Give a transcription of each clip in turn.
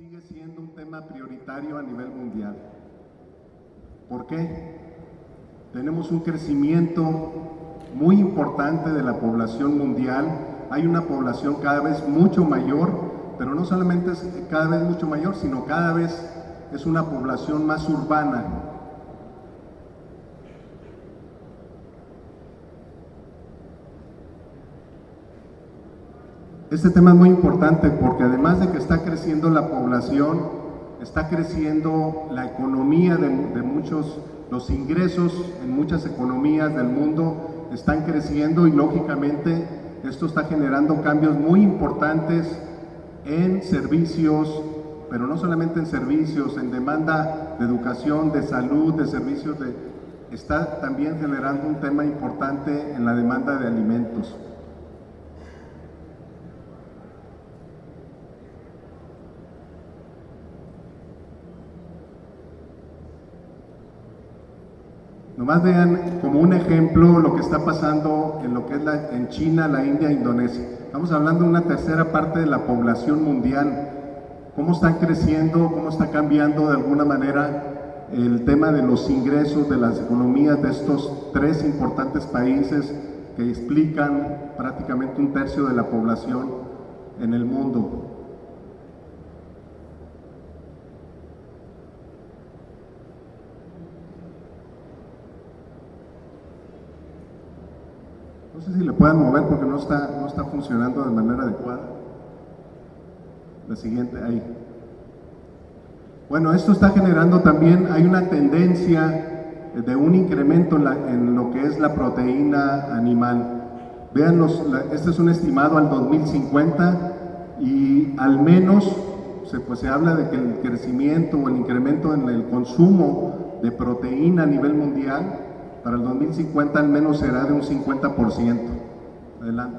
sigue siendo un tema prioritario a nivel mundial. ¿Por qué? Tenemos un crecimiento muy importante de la población mundial. Hay una población cada vez mucho mayor, pero no solamente es cada vez mucho mayor, sino cada vez es una población más urbana. Este tema es muy importante porque además de que está creciendo la población, está creciendo la economía de muchos, los ingresos en muchas economías del mundo están creciendo y lógicamente esto está generando cambios muy importantes en servicios, pero no solamente en servicios, en demanda de educación, de salud, de servicios, está también generando un tema importante en la demanda de alimentos. Nomás vean como un ejemplo lo que está pasando en lo que es en China, la India, Indonesia. Estamos hablando de una tercera parte de la población mundial. Cómo están creciendo, cómo está cambiando de alguna manera el tema de los ingresos de las economías de estos tres importantes países que explican prácticamente un tercio de la población en el mundo. No sé si le puedan mover porque no está funcionando de manera adecuada. La siguiente, ahí. Bueno, esto está generando también, hay una tendencia de un incremento en lo que es la proteína animal. Vean, este es un estimado al 2050 y al menos se habla de que el crecimiento o el incremento en el consumo de proteína a nivel mundial para el 2050 al menos será de un 50%. Adelante.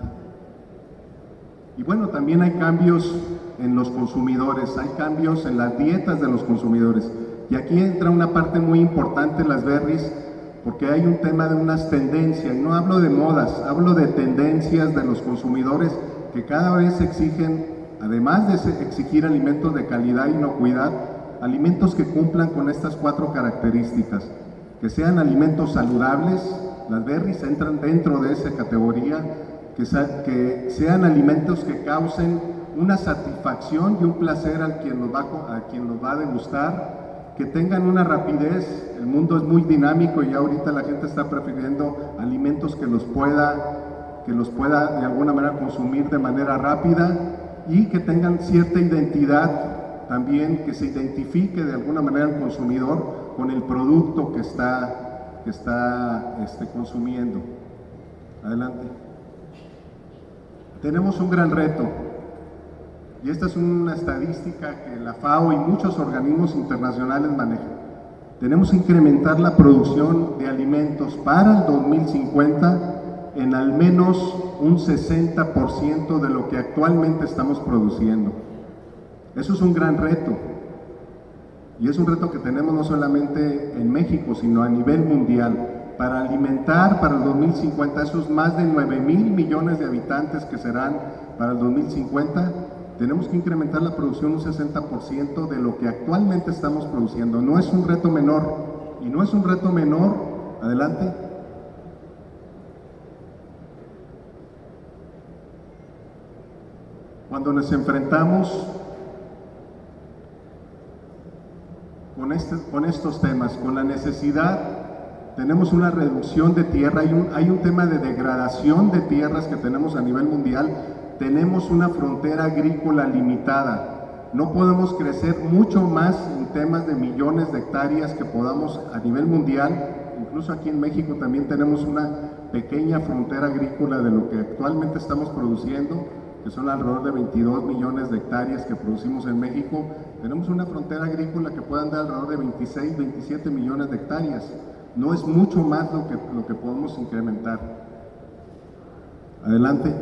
Y bueno, también hay cambios en los consumidores, hay cambios en las dietas de los consumidores. Y aquí entra una parte muy importante en las berries, porque hay un tema de unas tendencias, y no hablo de modas, hablo de tendencias de los consumidores que cada vez exigen, además de exigir alimentos de calidad e inocuidad, alimentos que cumplan con estas 4 características. Que sean alimentos saludables, las berries entran dentro de esa categoría, que sean alimentos que causen una satisfacción y un placer a quien los va a degustar, que tengan una rapidez. El mundo es muy dinámico y ahorita la gente está prefiriendo alimentos que los pueda de alguna manera consumir de manera rápida y que tengan cierta identidad también, que se identifique de alguna manera el consumidor con el producto que está consumiendo. Adelante. Tenemos un gran reto, y esta es una estadística que la FAO y muchos organismos internacionales manejan. Tenemos que incrementar la producción de alimentos para el 2050 en al menos un 60% de lo que actualmente estamos produciendo. Eso es un gran reto. Y es un reto que tenemos no solamente en México, sino a nivel mundial. Para alimentar para el 2050 esos más de 9,000 millones de habitantes que serán para el 2050, tenemos que incrementar la producción un 60% de lo que actualmente estamos produciendo. No es un reto menor, y no es un reto menor, adelante. Cuando nos enfrentamos con estos temas, con la necesidad, tenemos una reducción de tierra, hay un tema de degradación de tierras que tenemos a nivel mundial, tenemos una frontera agrícola limitada, no podemos crecer mucho más en temas de millones de hectáreas que podamos a nivel mundial. Incluso aquí en México también tenemos una pequeña frontera agrícola de lo que actualmente estamos produciendo, que son alrededor de 22 millones de hectáreas que producimos en México. Tenemos una frontera agrícola que puede andar alrededor de 26, 27 millones de hectáreas. No es mucho más lo que podemos incrementar. Adelante.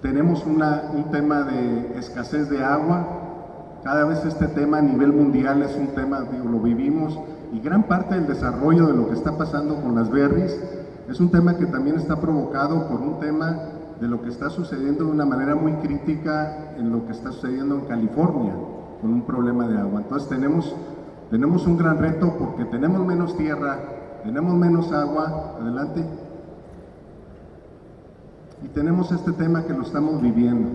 Tenemos un tema de escasez de agua. Cada vez este tema a nivel mundial es un tema, lo vivimos, y gran parte del desarrollo de lo que está pasando con las berries es un tema que también está provocado por un tema de lo que está sucediendo de una manera muy crítica en lo que está sucediendo en California, con un problema de agua. Entonces tenemos un gran reto porque tenemos menos tierra, tenemos menos agua, adelante, y tenemos este tema que lo estamos viviendo.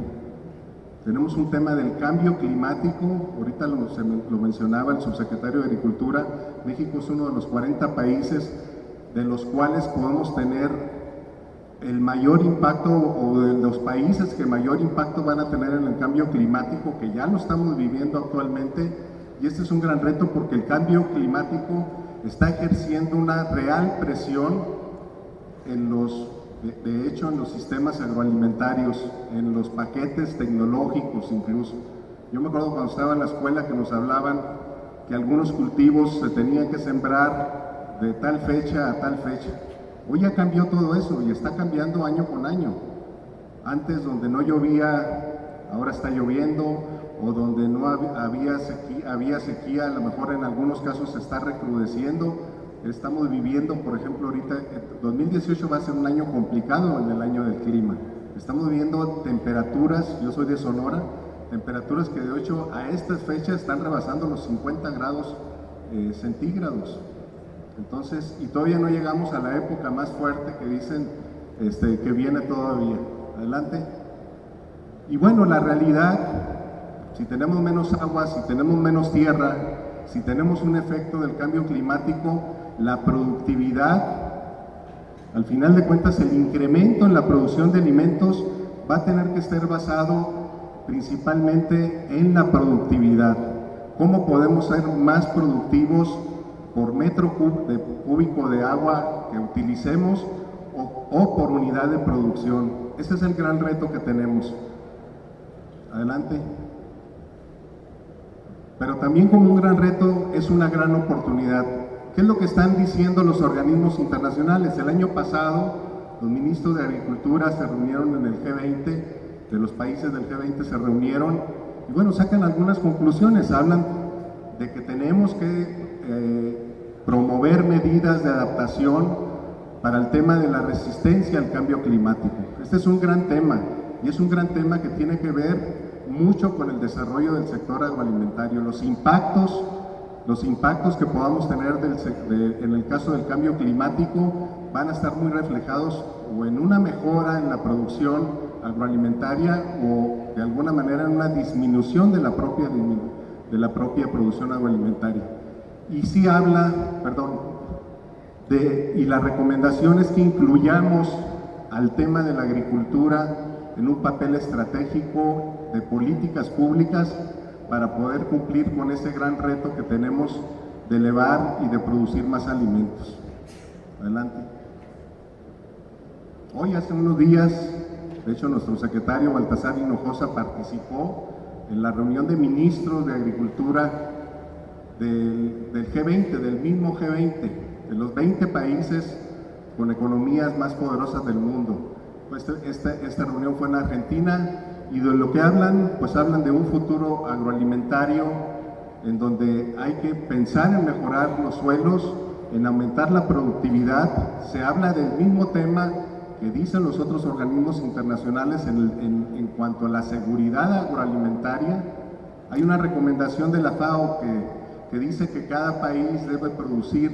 Tenemos un tema del cambio climático, ahorita lo mencionaba el subsecretario de Agricultura. México es uno de los 40 países de los cuales podemos tener el mayor impacto, o de los países que mayor impacto van a tener en el cambio climático, que ya lo estamos viviendo actualmente, y este es un gran reto porque el cambio climático está ejerciendo una real presión en de hecho en los sistemas agroalimentarios, en los paquetes tecnológicos incluso. Yo me acuerdo cuando estaba en la escuela que nos hablaban que algunos cultivos se tenían que sembrar de tal fecha a tal fecha. Hoy ya cambió todo eso y está cambiando año con año. Antes, donde no llovía, ahora está lloviendo, o donde no había sequía, a lo mejor en algunos casos se está recrudeciendo. Estamos viviendo, por ejemplo, ahorita, 2018 va a ser un año complicado en el año del clima. Estamos viviendo temperaturas, yo soy de Sonora, temperaturas que de hecho a estas fechas están rebasando los 50 grados centígrados. Entonces, y todavía no llegamos a la época más fuerte que dicen que viene todavía. Adelante. Y bueno, la realidad, si tenemos menos agua, si tenemos menos tierra, si tenemos un efecto del cambio climático, la productividad, al final de cuentas, el incremento en la producción de alimentos va a tener que estar basado principalmente en la productividad. ¿Cómo podemos ser más productivos por metro cúbico de agua que utilicemos o por unidad de producción? Ese es el gran reto que tenemos. Adelante. Pero también como un gran reto es una gran oportunidad. ¿Qué es lo que están diciendo los organismos internacionales? El año pasado los ministros de Agricultura se reunieron en el G20, de los países del G20 se reunieron y bueno, sacan algunas conclusiones. Hablan de que tenemos que promover medidas de adaptación para el tema de la resistencia al cambio climático. Este es un gran tema y es un gran tema que tiene que ver mucho con el desarrollo del sector agroalimentario. Los impactos que podamos tener en el caso del cambio climático van a estar muy reflejados o en una mejora en la producción agroalimentaria o de alguna manera en una disminución de la propia producción agroalimentaria. Y sí habla, y la recomendación es que incluyamos al tema de la agricultura en un papel estratégico de políticas públicas para poder cumplir con ese gran reto que tenemos de elevar y de producir más alimentos. Adelante. Hoy, hace unos días, de hecho nuestro secretario Baltasar Hinojosa participó en la reunión de ministros de Agricultura del G20, del mismo G20, de los 20 países con economías más poderosas del mundo. Pues esta reunión fue en Argentina y de lo que hablan, pues hablan de un futuro agroalimentario en donde hay que pensar en mejorar los suelos, en aumentar la productividad. Se habla del mismo tema que dicen los otros organismos internacionales en cuanto a la seguridad agroalimentaria. Hay una recomendación de la FAO que dice que cada país debe producir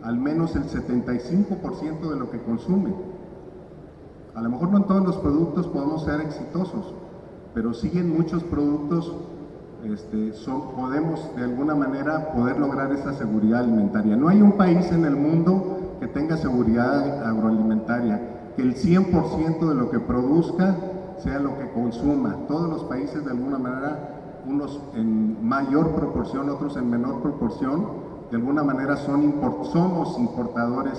al menos el 75% de lo que consume. A lo mejor no en todos los productos podemos ser exitosos, pero sí en muchos productos podemos de alguna manera poder lograr esa seguridad alimentaria. No hay un país en el mundo que tenga seguridad agroalimentaria, que el 100% de lo que produzca sea lo que consuma. Todos los países de alguna manera, unos en mayor proporción, otros en menor proporción, de alguna manera somos importadores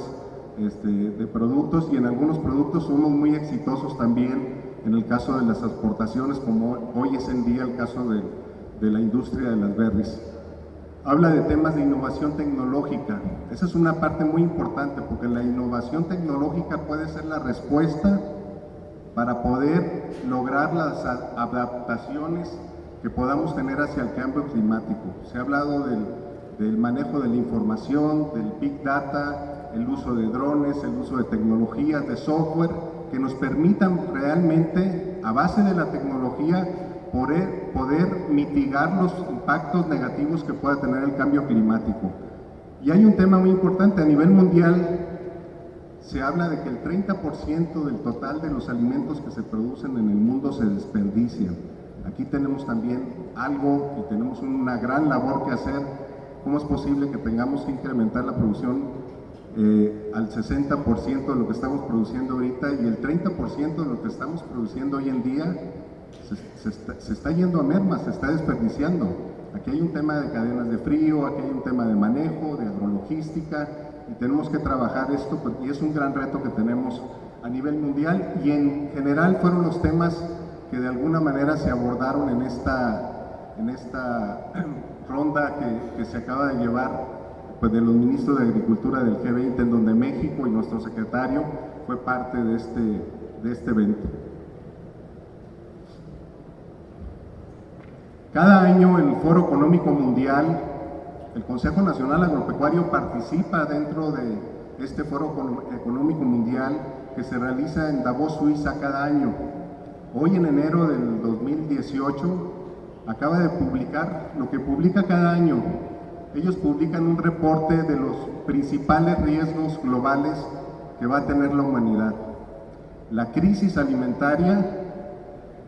de productos, y en algunos productos somos muy exitosos también en el caso de las exportaciones, como hoy es en día el caso de la industria de las berries. Habla de temas de innovación tecnológica. Esa es una parte muy importante, porque la innovación tecnológica puede ser la respuesta para poder lograr las adaptaciones que podamos tener hacia el cambio climático. Se ha hablado del manejo de la información, del Big Data, el uso de drones, el uso de tecnologías, de software, que nos permitan realmente, a base de la tecnología, poder mitigar los impactos negativos que pueda tener el cambio climático. Y hay un tema muy importante a nivel mundial. Se habla de que el 30% del total de los alimentos que se producen en el mundo se desperdician. Aquí tenemos también algo y tenemos una gran labor que hacer. ¿Cómo es posible que tengamos que incrementar la producción al 60% de lo que estamos produciendo ahorita y el 30% de lo que estamos produciendo hoy en día se está yendo a merma, se está desperdiciando? Aquí hay un tema de cadenas de frío, aquí hay un tema de manejo, de agrologística, y tenemos que trabajar esto, y es un gran reto que tenemos a nivel mundial, y en general fueron los temas que de alguna manera se abordaron en esta ronda que se acaba de llevar pues, de los ministros de Agricultura del G20, en donde México y nuestro secretario fue parte de este evento. Cada año el Foro Económico Mundial, el Consejo Nacional Agropecuario participa dentro de este Foro Económico Mundial que se realiza en Davos, Suiza, cada año. Hoy en enero del 2018 acaba de publicar lo que publica cada año. Ellos publican un reporte de los principales riesgos globales que va a tener la humanidad. La crisis alimentaria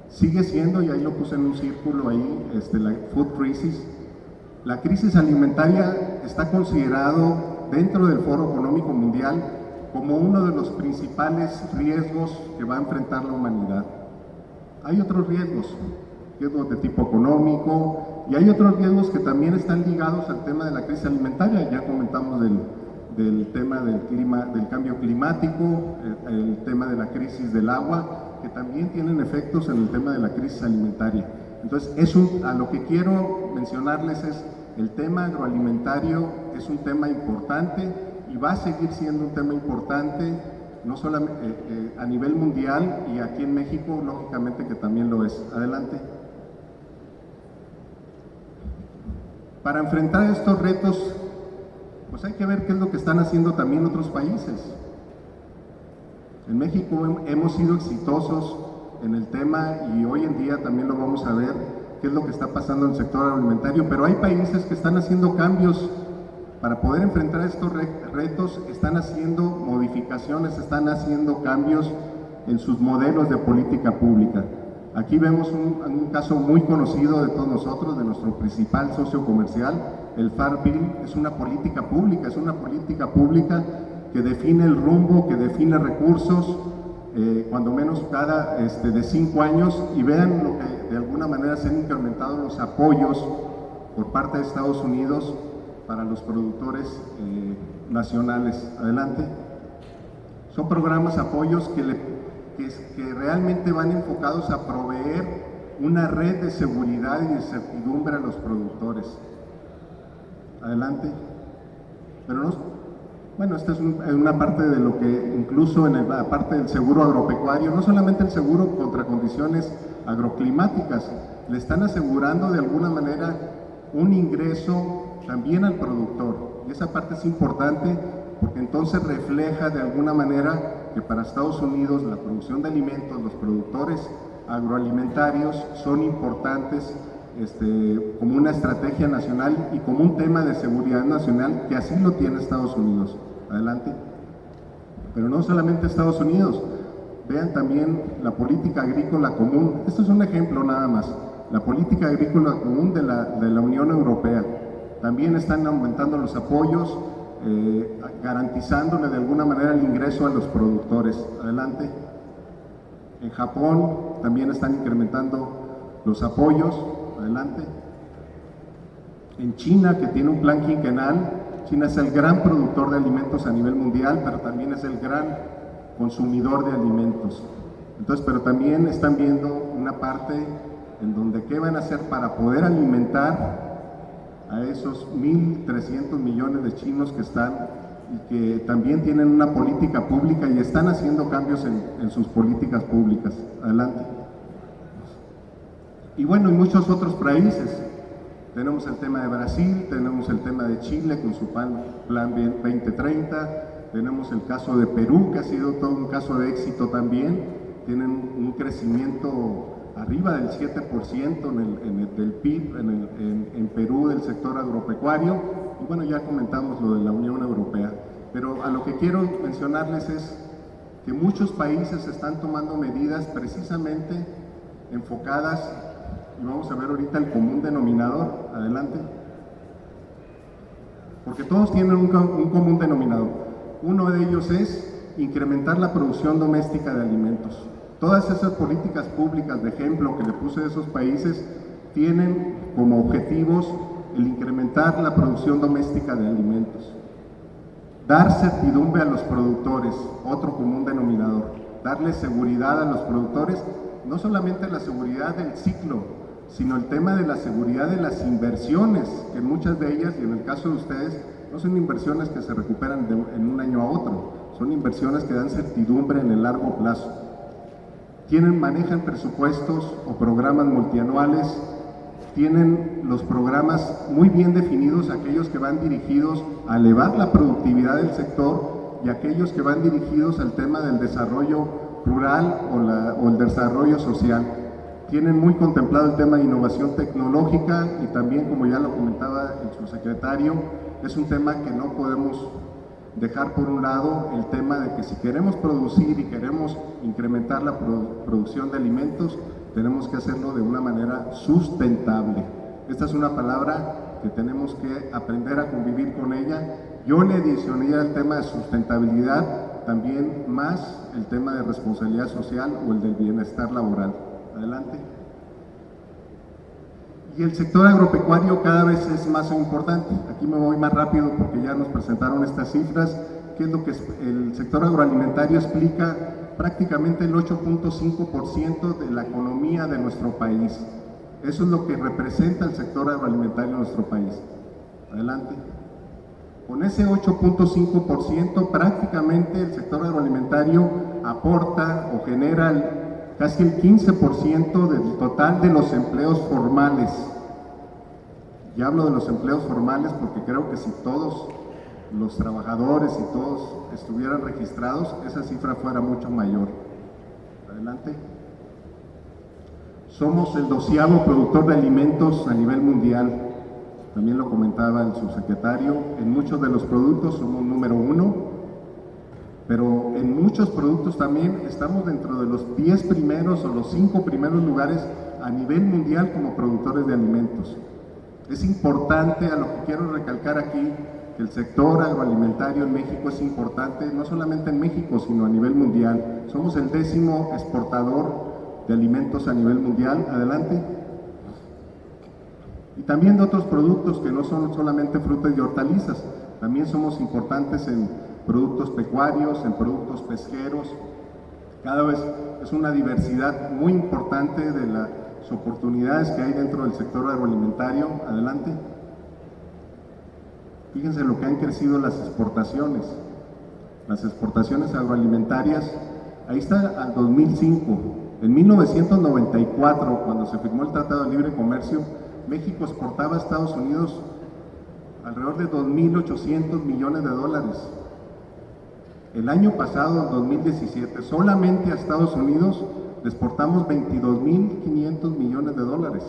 sigue siendo, y ahí lo puse en un círculo ahí, la food crisis. La crisis alimentaria está considerado dentro del Foro Económico Mundial como uno de los principales riesgos que va a enfrentar la humanidad. Hay otros riesgos de tipo económico, y hay otros riesgos que también están ligados al tema de la crisis alimentaria. Ya comentamos del tema del clima, del cambio climático, el tema de la crisis del agua, que también tienen efectos en el tema de la crisis alimentaria. Entonces, a lo que quiero mencionarles es, el tema agroalimentario es un tema importante y va a seguir siendo un tema importante, no solamente a nivel mundial, y aquí en México, lógicamente que también lo es. Adelante. Para enfrentar estos retos, pues hay que ver qué es lo que están haciendo también otros países. En México hemos sido exitosos en el tema y hoy en día también lo vamos a ver, qué es lo que está pasando en el sector agroalimentario, pero hay países que están haciendo cambios para poder enfrentar estos retos, están haciendo modificaciones, están haciendo cambios en sus modelos de política pública. Aquí vemos un caso muy conocido de todos nosotros, de nuestro principal socio comercial, el Farm Bill. Es una política pública que define el rumbo, que define recursos, cuando menos cada de 5 años, y vean lo que de alguna manera se han incrementado los apoyos por parte de Estados Unidos para los productores nacionales. Adelante. Son programas, apoyos que realmente van enfocados a proveer una red de seguridad y de certidumbre a los productores. Adelante. Pero no, bueno, esta es una parte de lo que incluso en la parte del seguro agropecuario, no solamente el seguro contra condiciones agroclimáticas, le están asegurando de alguna manera un ingreso también al productor, y esa parte es importante porque entonces refleja de alguna manera que para Estados Unidos la producción de alimentos, los productores agroalimentarios son importantes como una estrategia nacional y como un tema de seguridad nacional, que así lo tiene Estados Unidos. Adelante. Pero no solamente Estados Unidos, vean también la política agrícola común. Esto es un ejemplo nada más. La política agrícola común de la Unión Europea. También están aumentando los apoyos, garantizándole de alguna manera el ingreso a los productores. Adelante. En Japón también están incrementando los apoyos. Adelante. En China, que tiene un plan quinquenal. China es el gran productor de alimentos a nivel mundial, pero también es el gran consumidor de alimentos. Entonces, pero también están viendo una parte en donde qué van a hacer para poder alimentar a esos 1.300 millones de chinos que están y que también tienen una política pública y están haciendo cambios en sus políticas públicas. Adelante. Y bueno, y muchos otros países. Tenemos el tema de Brasil, tenemos el tema de Chile con su plan 2030, tenemos el caso de Perú, que ha sido todo un caso de éxito también, tienen un crecimiento arriba del 7% del PIB en Perú del sector agropecuario, y bueno, ya comentamos lo de la Unión Europea, pero a lo que quiero mencionarles es que muchos países están tomando medidas precisamente enfocadas, y vamos a ver ahorita el común denominador, adelante, porque todos tienen un común denominador. Uno de ellos es incrementar la producción doméstica de alimentos. Todas esas políticas públicas, de ejemplo, que le puse de esos países, tienen como objetivos el incrementar la producción doméstica de alimentos. Dar certidumbre a los productores, otro común denominador. Darle seguridad a los productores, no solamente la seguridad del ciclo, sino el tema de la seguridad de las inversiones, que muchas de ellas, y en el caso de ustedes, no son inversiones que se recuperan en un año a otro, son inversiones que dan certidumbre en el largo plazo. Manejan presupuestos o programas multianuales, tienen los programas muy bien definidos, aquellos que van dirigidos a elevar la productividad del sector y aquellos que van dirigidos al tema del desarrollo rural o el desarrollo social. Tienen muy contemplado el tema de innovación tecnológica y también, como ya lo comentaba el subsecretario, es un tema que no podemos dejar por un lado, el tema de que si queremos producir y queremos incrementar la producción de alimentos, tenemos que hacerlo de una manera sustentable. Esta es una palabra que tenemos que aprender a convivir con ella. Yo le adicionaría el tema de sustentabilidad, también más el tema de responsabilidad social o el del bienestar laboral. Adelante. Y el sector agropecuario cada vez es más importante. Aquí me voy más rápido porque ya nos presentaron estas cifras. ¿Qué es lo que el sector agroalimentario explica? Prácticamente el 8.5% de la economía de nuestro país. Eso es lo que representa el sector agroalimentario en nuestro país. Adelante. Con ese 8.5%, prácticamente el sector agroalimentario aporta o genera casi el 15% del total de los empleos formales. Ya hablo de los empleos formales porque creo que si todos los trabajadores y todos estuvieran registrados, esa cifra fuera mucho mayor. Adelante. Somos el 12º productor de alimentos a nivel mundial. También lo comentaba el subsecretario. En muchos de los productos somos número 1. Pero en muchos productos también estamos dentro de los 10 primeros o los 5 primeros lugares a nivel mundial como productores de alimentos. Es importante, a lo que quiero recalcar aquí, que el sector agroalimentario en México es importante, no solamente en México, sino a nivel mundial. Somos el 10º exportador de alimentos a nivel mundial. Adelante. Y también de otros productos que no son solamente frutas y hortalizas, también somos importantes en productos pecuarios, en productos pesqueros. Cada vez es una diversidad muy importante de las oportunidades que hay dentro del sector agroalimentario. Adelante. Fíjense lo que han crecido las exportaciones agroalimentarias. Ahí está al 2005. En 1994, cuando se firmó el Tratado de Libre Comercio, México exportaba a Estados Unidos alrededor de 2.800 millones de dólares. El año pasado, en 2017, solamente a Estados Unidos le exportamos 22.500 millones de dólares.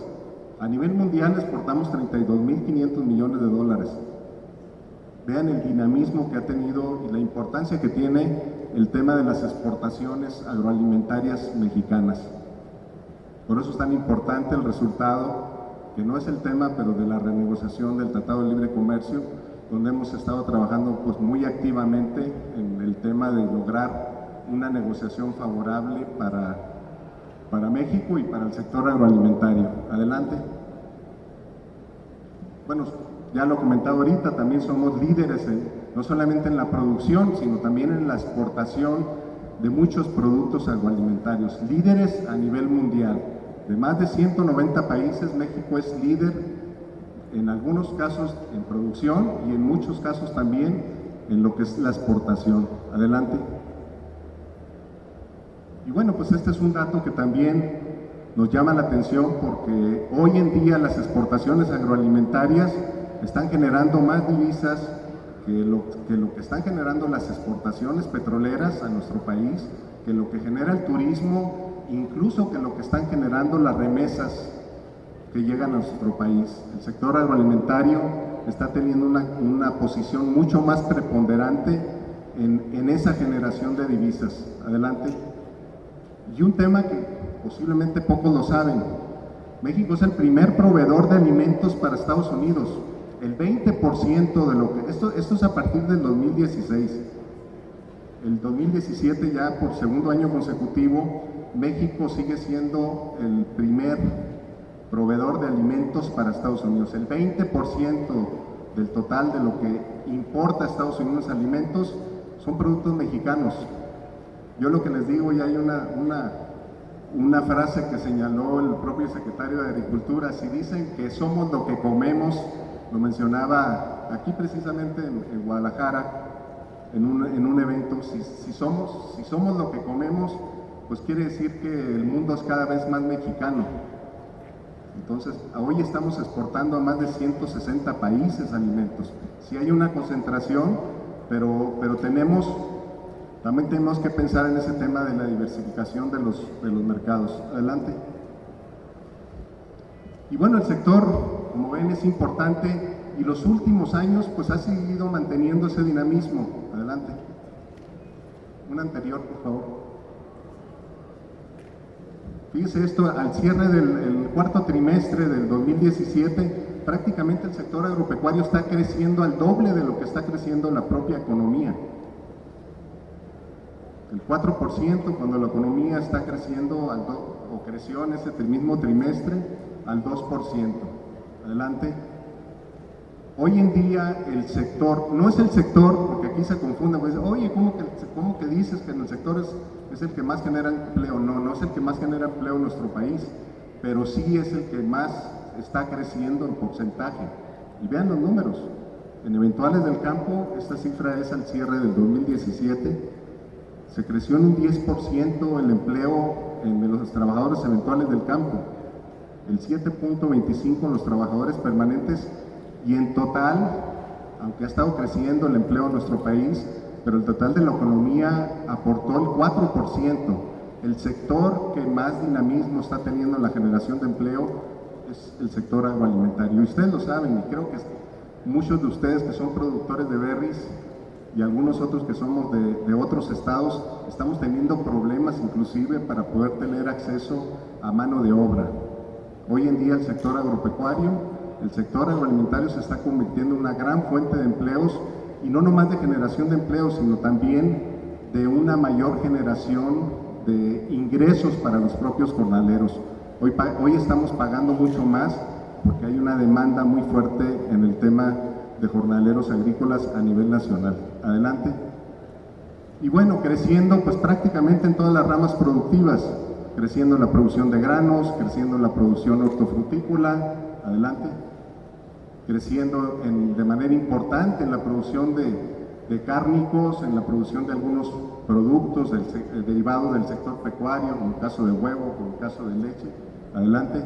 A nivel mundial exportamos 32.500 millones de dólares. Vean el dinamismo que ha tenido y la importancia que tiene el tema de las exportaciones agroalimentarias mexicanas. Por eso es tan importante el resultado, que no es el tema, pero de la renegociación del Tratado de Libre Comercio, donde hemos estado trabajando pues muy activamente en el tema de lograr una negociación favorable para México y para el sector agroalimentario. Adelante. Bueno, ya lo comentaba ahorita, también somos líderes no solamente en la producción, sino también en la exportación de muchos productos agroalimentarios. Líderes a nivel mundial. De más de 190 países, México es líder en algunos casos en producción y en muchos casos también en lo que es la exportación. Adelante. Y bueno, pues este es un dato que también nos llama la atención porque hoy en día las exportaciones agroalimentarias están generando más divisas que lo que están generando las exportaciones petroleras a nuestro país, que lo que genera el turismo, incluso que lo que están generando las remesas que llegan a nuestro país. El sector agroalimentario está teniendo una posición mucho más preponderante en esa generación de divisas. Adelante. Y un tema que posiblemente pocos lo saben: México es el primer proveedor de alimentos para Estados Unidos. El 20% de lo que... Esto es a partir del 2016. El 2017, ya por segundo año consecutivo, México sigue siendo el primer proveedor de alimentos para Estados Unidos. El 20% del total de lo que importa a Estados Unidos alimentos son productos mexicanos. Yo lo que les digo, y hay una frase que señaló el propio secretario de Agricultura: si dicen que somos lo que comemos, lo mencionaba aquí precisamente en Guadalajara, en un evento, si somos lo que comemos, pues quiere decir que el mundo es cada vez más mexicano. Entonces, hoy estamos exportando a más de 160 países alimentos. Sí hay una concentración, pero también tenemos que pensar en ese tema de la diversificación de los mercados. Adelante. Y bueno, el sector, como ven, es importante, y los últimos años pues ha seguido manteniendo ese dinamismo. Adelante. Una anterior, por favor. Fíjese esto: al cierre del cuarto trimestre del 2017, prácticamente el sector agropecuario está creciendo al doble de lo que está creciendo la propia economía. El 4%, cuando la economía está creciendo o creció en ese mismo trimestre al 2%. Adelante. Hoy en día el sector, no es el sector, porque aquí se confunde, pues, oye, ¿cómo que dices que en el sector es el que más genera empleo? No es el que más genera empleo en nuestro país, pero sí es el que más está creciendo en porcentaje. Y vean los números. En eventuales del campo, esta cifra es al cierre del 2017, se creció en un 10% el empleo en los trabajadores eventuales del campo, el 7.25% en los trabajadores permanentes, y en total, aunque ha estado creciendo el empleo en nuestro país, pero el total de la economía aportó el 4%. El sector que más dinamismo está teniendo en la generación de empleo es el sector agroalimentario. Y ustedes lo saben, y creo que muchos de ustedes que son productores de berries y algunos otros que somos de otros estados, estamos teniendo problemas inclusive para poder tener acceso a mano de obra. Hoy en día el sector agropecuario, el sector agroalimentario se está convirtiendo en una gran fuente de empleos, y no nomás de generación de empleos, sino también de una mayor generación de ingresos para los propios jornaleros. Hoy estamos pagando mucho más porque hay una demanda muy fuerte en el tema de jornaleros agrícolas a nivel nacional. Adelante. Y bueno, creciendo pues prácticamente en todas las ramas productivas, creciendo en la producción de granos, creciendo en la producción hortofrutícola. Adelante. Creciendo de manera importante en la producción de cárnicos, en la producción de algunos productos derivados del sector pecuario, como el caso de huevo, como el caso de leche. Adelante.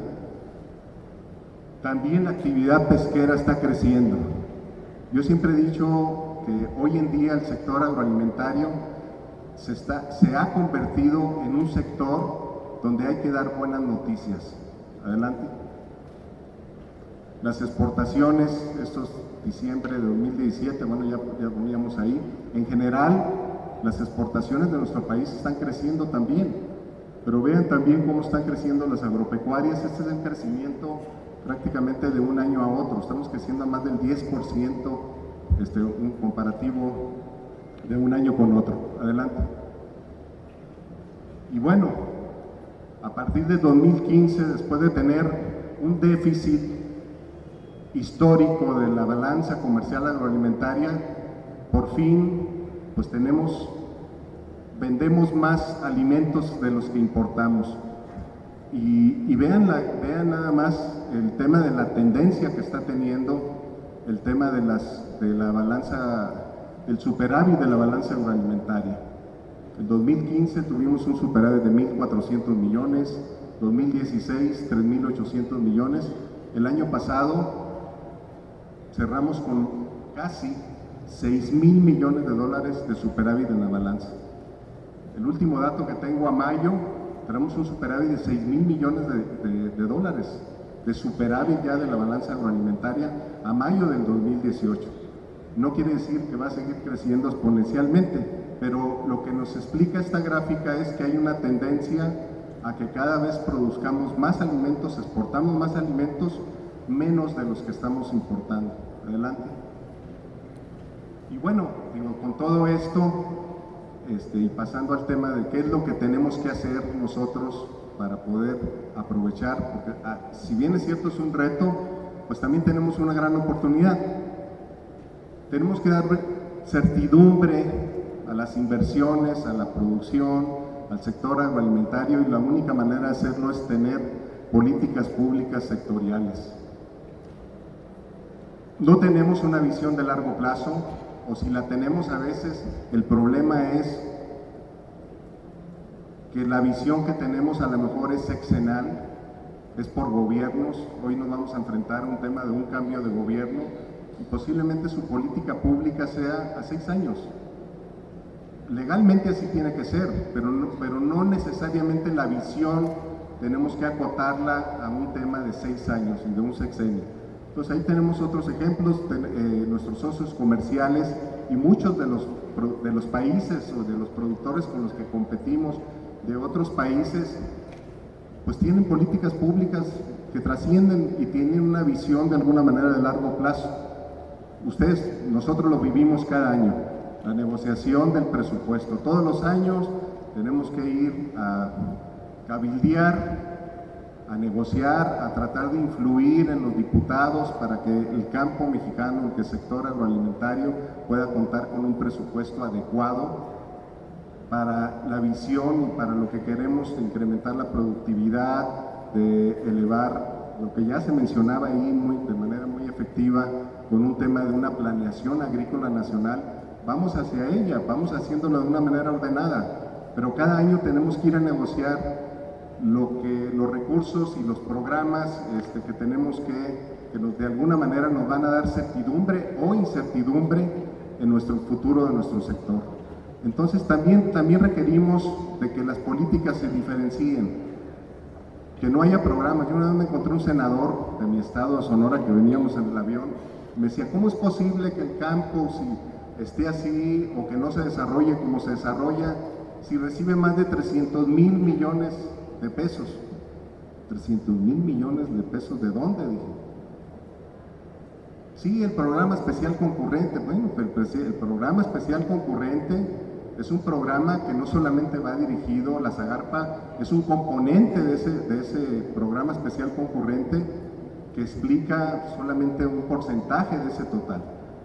También la actividad pesquera está creciendo. Yo siempre he dicho que hoy en día el sector agroalimentario se ha convertido en un sector donde hay que dar buenas noticias. Adelante. Las exportaciones, esto es diciembre de 2017, bueno, ya poníamos ahí. En general, las exportaciones de nuestro país están creciendo también, pero vean también cómo están creciendo las agropecuarias. Este es el crecimiento prácticamente de un año a otro. Estamos creciendo a más del 10%, un comparativo de un año con otro. Adelante. Y bueno, a partir de 2015, después de tener un déficit histórico de la balanza comercial agroalimentaria, por fin pues vendemos más alimentos de los que importamos. Y vean nada más el tema de la tendencia que está teniendo el tema de la balanza, el superávit de la balanza agroalimentaria. En 2015 tuvimos un superávit de 1.400 millones, 2016 3.800 millones, el año pasado cerramos con casi 6,000 millones de dólares de superávit en la balanza. El último dato que tengo a mayo, tenemos un superávit de 6,000 millones de dólares de superávit ya de la balanza agroalimentaria a mayo del 2018. No quiere decir que va a seguir creciendo exponencialmente, pero lo que nos explica esta gráfica es que hay una tendencia a que cada vez produzcamos más alimentos, exportamos más alimentos, menos de los que estamos importando. Adelante. Y bueno, digo, con todo esto, y pasando al tema de qué es lo que tenemos que hacer nosotros para poder aprovechar, porque si bien es cierto es un reto, pues también tenemos una gran oportunidad. Tenemos que dar certidumbre a las inversiones, a la producción, al sector agroalimentario, y la única manera de hacerlo es tener políticas públicas sectoriales. No tenemos una visión de largo plazo, o si la tenemos a veces, el problema es que la visión que tenemos a lo mejor es sexenal, es por gobiernos. Hoy nos vamos a enfrentar a un tema de un cambio de gobierno y posiblemente su política pública sea a 6 años. Legalmente así tiene que ser, pero no necesariamente la visión tenemos que acotarla a un tema de 6 años y de un sexenio. Entonces ahí tenemos otros ejemplos, nuestros socios comerciales y muchos de los países o de los productores con los que competimos de otros países, pues tienen políticas públicas que trascienden y tienen una visión de alguna manera de largo plazo. Nosotros lo vivimos cada año, la negociación del presupuesto. Todos los años tenemos que ir a cabildear, a negociar, a tratar de influir en los diputados para que el campo mexicano, el sector agroalimentario, pueda contar con un presupuesto adecuado para la visión y para lo que queremos, de incrementar la productividad, de elevar lo que ya se mencionaba ahí de manera muy efectiva, con un tema de una planeación agrícola nacional. Vamos hacia ella, vamos haciéndolo de una manera ordenada, pero cada año tenemos que ir a negociar los recursos y los programas que tenemos que de alguna manera nos van a dar certidumbre o incertidumbre en nuestro futuro de nuestro sector. Entonces también requerimos de que las políticas se diferencien, que no haya programas. Yo una vez me encontré un senador de mi estado, de Sonora, que veníamos en el avión, me decía, ¿cómo es posible que el campo esté así o que no se desarrolle como se desarrolla si recibe más de 300,000 millones de pesos? 300,000 millones de pesos, ¿de dónde? Dije. Sí, el programa especial concurrente. Bueno, el programa especial concurrente es un programa que no solamente va dirigido, la Zagarpa es un componente de ese programa especial concurrente que explica solamente un porcentaje de ese total.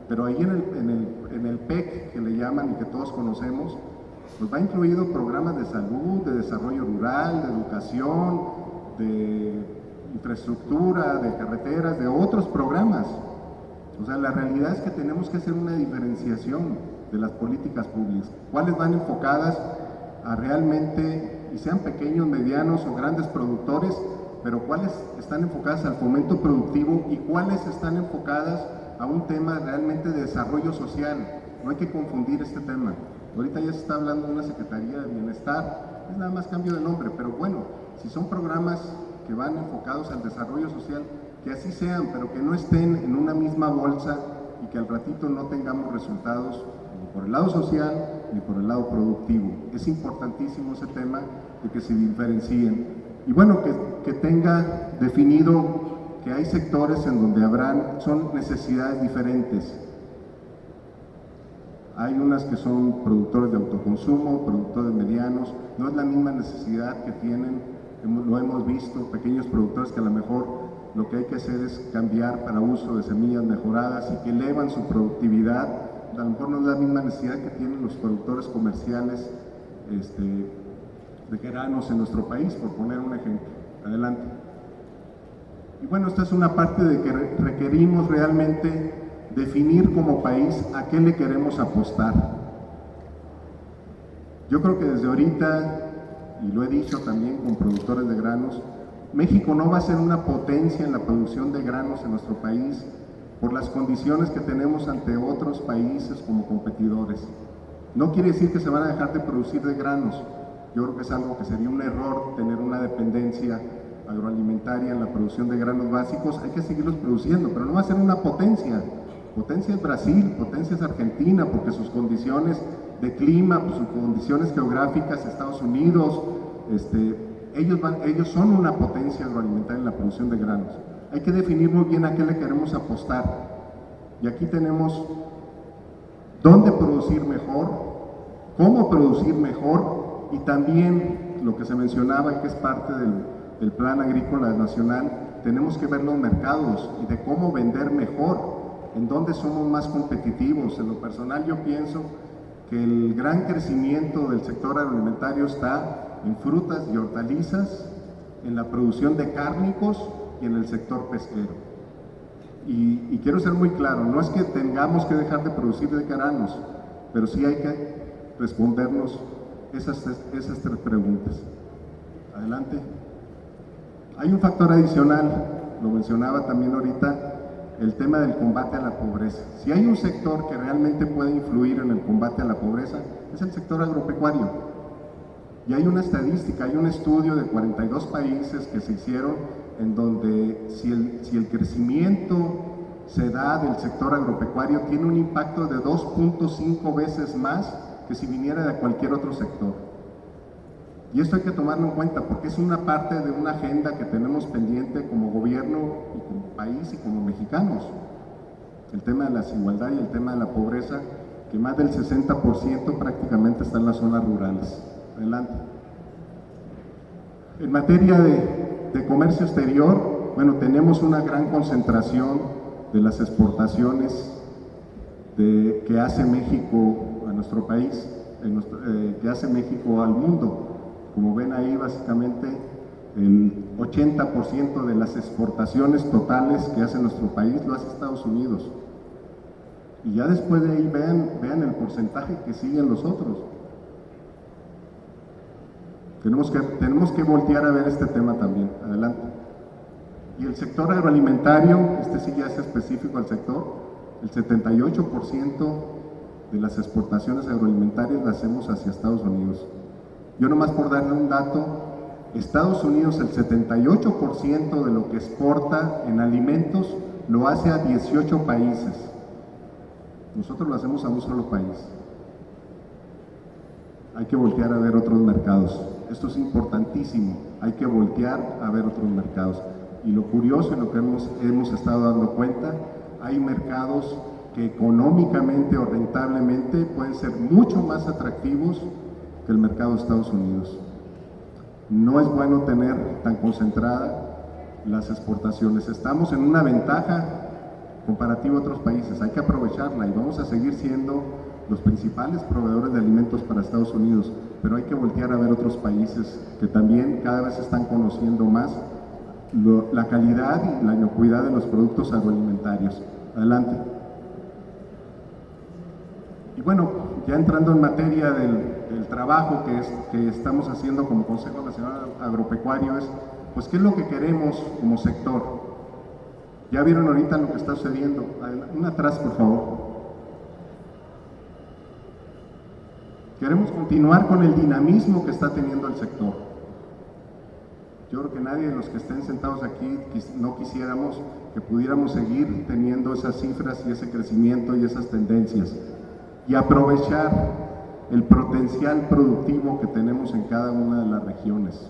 Pero ahí en el PEC, que le llaman y que todos conocemos, pues va incluido programas de salud, de desarrollo rural, de educación, de infraestructura, de carreteras, de otros programas. O sea, la realidad es que tenemos que hacer una diferenciación de las políticas públicas. ¿Cuáles van enfocadas a realmente, y sean pequeños, medianos o grandes productores, pero cuáles están enfocadas al fomento productivo y cuáles están enfocadas a un tema realmente de desarrollo social? No hay que confundir este tema. Ahorita ya se está hablando de una Secretaría de Bienestar, es nada más cambio de nombre, pero bueno, si son programas que van enfocados al desarrollo social, que así sean, pero que no estén en una misma bolsa y que al ratito no tengamos resultados ni por el lado social ni por el lado productivo. Es importantísimo ese tema de que se diferencien. Y bueno, que tenga definido que hay sectores en donde son necesidades diferentes. Hay unas que son productores de autoconsumo, productores medianos, no es la misma necesidad que tienen, lo hemos visto, pequeños productores que a lo mejor lo que hay que hacer es cambiar para uso de semillas mejoradas y que elevan su productividad. A lo mejor no es la misma necesidad que tienen los productores comerciales de granos en nuestro país, por poner un ejemplo. Adelante. Y bueno, esta es una parte de que requerimos realmente definir como país a qué le queremos apostar. Yo creo que desde ahorita, y lo he dicho también con productores de granos, México no va a ser una potencia en la producción de granos en nuestro país por las condiciones que tenemos ante otros países como competidores. No quiere decir que se van a dejar de producir de granos. Yo creo que es algo que sería un error tener una dependencia agroalimentaria en la producción de granos básicos. Hay que seguirlos produciendo, pero no va a ser una potencia. Potencia es Brasil, potencia es Argentina, porque sus condiciones de clima, pues, sus condiciones geográficas, Estados Unidos, ellos son una potencia agroalimentaria en la producción de granos. Hay que definir muy bien a qué le queremos apostar. Y aquí tenemos dónde producir mejor, cómo producir mejor, y también lo que se mencionaba y que es parte del Plan Agrícola Nacional, tenemos que ver los mercados y de cómo vender mejor, en dónde somos más competitivos. En lo personal yo pienso que el gran crecimiento del sector agroalimentario está en frutas y hortalizas, en la producción de cárnicos y en el sector pesquero. Y quiero ser muy claro, no es que tengamos que dejar de producir de granos, pero sí hay que respondernos esas tres preguntas. Adelante. Hay un factor adicional, lo mencionaba también ahorita, el tema del combate a la pobreza. Si hay un sector que realmente puede influir en el combate a la pobreza, es el sector agropecuario. Y hay una estadística, hay un estudio de 42 países que se hicieron en donde si el crecimiento se da del sector agropecuario, tiene un impacto de 2.5 veces más que si viniera de cualquier otro sector. Y esto hay que tomarlo en cuenta porque es una parte de una agenda que tenemos pendiente como gobierno y como país y como mexicanos. El tema de la desigualdad y el tema de la pobreza, que más del 60% prácticamente está en las zonas rurales. Adelante. En materia de comercio exterior, bueno, tenemos una gran concentración de las exportaciones que hace México a nuestro país, que hace México al mundo. Como ven ahí, básicamente el 80% de las exportaciones totales que hace nuestro país lo hace Estados Unidos. Y ya después de ahí vean el porcentaje que siguen los otros. Tenemos que voltear a ver este tema también. Adelante. Y el sector agroalimentario, sí ya es específico al sector, el 78% de las exportaciones agroalimentarias las hacemos hacia Estados Unidos. Yo nomás por darle un dato, Estados Unidos el 78% de lo que exporta en alimentos lo hace a 18 países. Nosotros lo hacemos a un solo país. Hay que voltear a ver otros mercados. Esto es importantísimo. Hay que voltear a ver otros mercados. Y lo curioso en lo que hemos estado dando cuenta, hay mercados que económicamente o rentablemente pueden ser mucho más atractivos que el mercado de Estados Unidos. No es bueno tener tan concentradas las exportaciones. Estamos en una ventaja comparativa a otros países, hay que aprovecharla y vamos a seguir siendo los principales proveedores de alimentos para Estados Unidos, pero hay que voltear a ver otros países que también cada vez están conociendo más la calidad y la inocuidad de los productos agroalimentarios. Adelante. Y bueno, ya entrando en materia del trabajo que estamos haciendo como Consejo Nacional Agropecuario, pues qué es lo que queremos como sector. Ya vieron ahorita lo que está sucediendo. Una atrás, por favor. Queremos continuar con el dinamismo que está teniendo el sector. Yo creo que nadie de los que estén sentados aquí no quisiéramos que pudiéramos seguir teniendo esas cifras y ese crecimiento y esas tendencias y aprovechar el potencial productivo que tenemos en cada una de las regiones.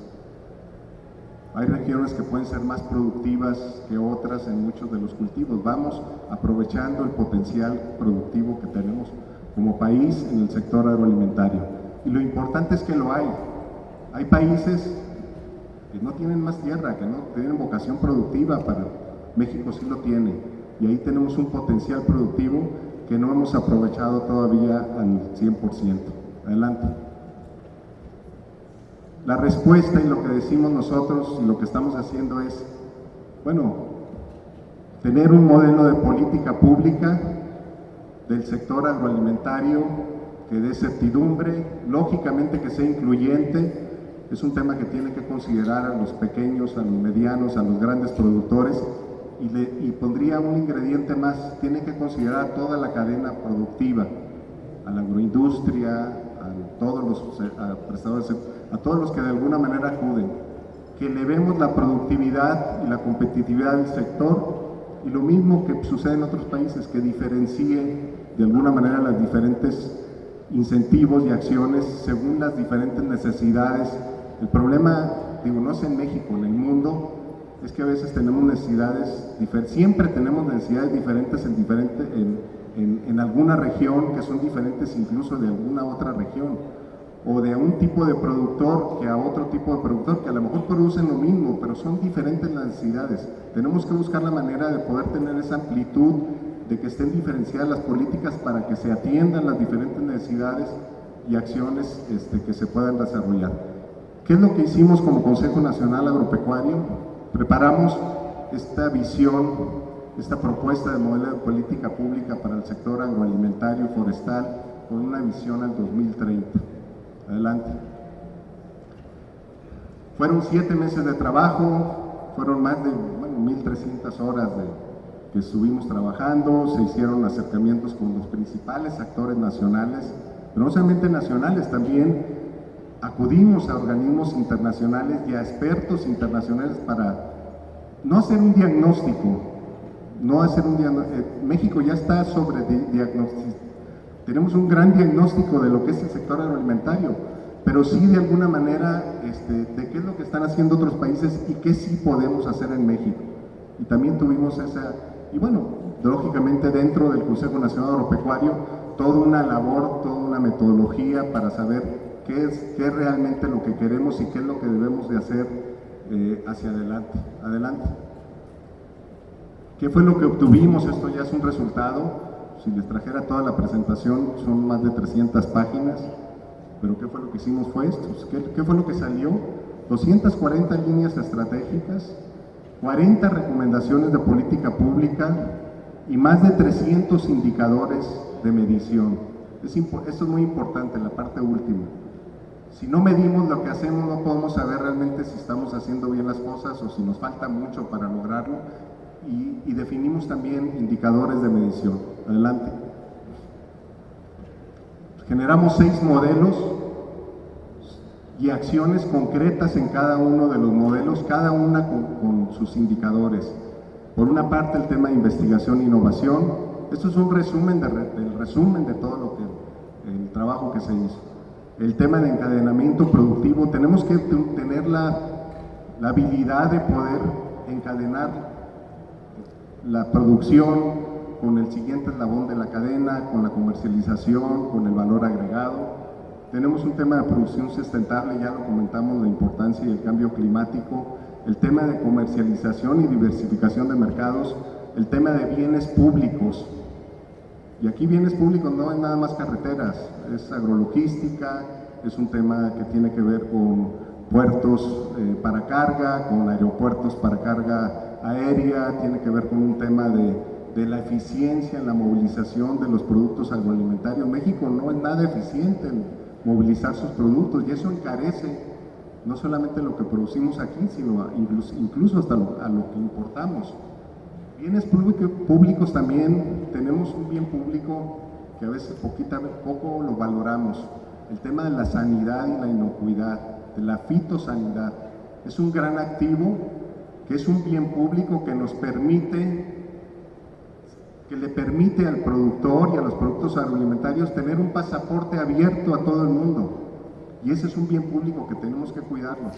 Hay regiones que pueden ser más productivas que otras en muchos de los cultivos. Vamos aprovechando el potencial productivo que tenemos como país en el sector agroalimentario. Y lo importante es que lo hay. Hay países que no tienen más tierra, que no tienen vocación productiva, México sí lo tiene. Y ahí tenemos un potencial productivo que no hemos aprovechado todavía al 100%. Adelante. La respuesta y lo que decimos nosotros y lo que estamos haciendo es, bueno, tener un modelo de política pública del sector agroalimentario que dé certidumbre, lógicamente que sea incluyente. Es un tema que tiene que considerar a los pequeños, a los medianos, a los grandes productores, y pondría un ingrediente más, tiene que considerar toda la cadena productiva, a la agroindustria, a todos los prestadores, a todos los que de alguna manera acuden, que elevemos la productividad y la competitividad del sector, y lo mismo que sucede en otros países, que diferencie de alguna manera los diferentes incentivos y acciones según las diferentes necesidades. El problema, digo, no es en México, en el mundo, es que a veces tenemos necesidades, siempre tenemos necesidades diferentes en alguna región, que son diferentes incluso de alguna otra región, o de un tipo de productor que a otro tipo de productor, que a lo mejor producen lo mismo, pero son diferentes las necesidades. Tenemos que buscar la manera de poder tener esa amplitud, de que estén diferenciadas las políticas para que se atiendan las diferentes necesidades y acciones que se puedan desarrollar. ¿Qué es lo que hicimos como Consejo Nacional Agropecuario? Preparamos esta visión, esta propuesta de modelo de política pública para el sector agroalimentario y forestal con una visión al 2030. Adelante. Fueron 7 meses de trabajo, fueron más de 1.300 horas que estuvimos trabajando, se hicieron acercamientos con los principales actores nacionales, pero no solamente nacionales, también acudimos a organismos internacionales y a expertos internacionales para no hacer un diagnóstico, México ya está sobre diagnóstico, tenemos un gran diagnóstico de lo que es el sector agroalimentario, pero sí de alguna manera de qué es lo que están haciendo otros países y qué sí podemos hacer en México. Y también tuvimos y bueno, lógicamente dentro del Consejo Nacional Agropecuario, toda una labor, toda una metodología para saber qué es realmente lo que queremos y qué es lo que debemos de hacer hacia adelante. ¿Qué fue lo que obtuvimos? Esto ya es un resultado. Si les trajera toda la presentación, son más de 300 páginas, pero ¿qué fue lo que hicimos? Fue esto. ¿Qué fue lo que salió? 240 líneas estratégicas, 40 recomendaciones de política pública y más de 300 indicadores de medición. Esto es muy importante, la parte última. Si no medimos lo que hacemos, no podemos saber realmente si estamos haciendo bien las cosas o si nos falta mucho para lograrlo. Y definimos también indicadores de medición. Adelante. Generamos 6 modelos y acciones concretas en cada uno de los modelos, cada una con sus indicadores. Por una parte, el tema de investigación e innovación. Esto es un resumen de todo el trabajo que se hizo. El tema de encadenamiento productivo. Tenemos que tener la habilidad de poder encadenar la producción con el siguiente eslabón de la cadena, con la comercialización, con el valor agregado. Tenemos un tema de producción sustentable, ya lo comentamos, la importancia del cambio climático, el tema de comercialización y diversificación de mercados, el tema de bienes públicos. Y aquí bienes públicos no es nada más carreteras, es agrologística, es un tema que tiene que ver con puertos para carga, con aeropuertos para carga aérea, tiene que ver con un tema de la eficiencia en la movilización de los productos agroalimentarios. México no es nada eficiente en movilizar sus productos y eso encarece no solamente lo que producimos aquí, sino incluso hasta a lo que importamos. Bienes públicos también, tenemos un bien público que a veces poco lo valoramos. El tema de la sanidad y la inocuidad, de la fitosanidad, es un gran activo, que es un bien público que le permite al productor y a los productos agroalimentarios tener un pasaporte abierto a todo el mundo. Y ese es un bien público que tenemos que cuidarlo.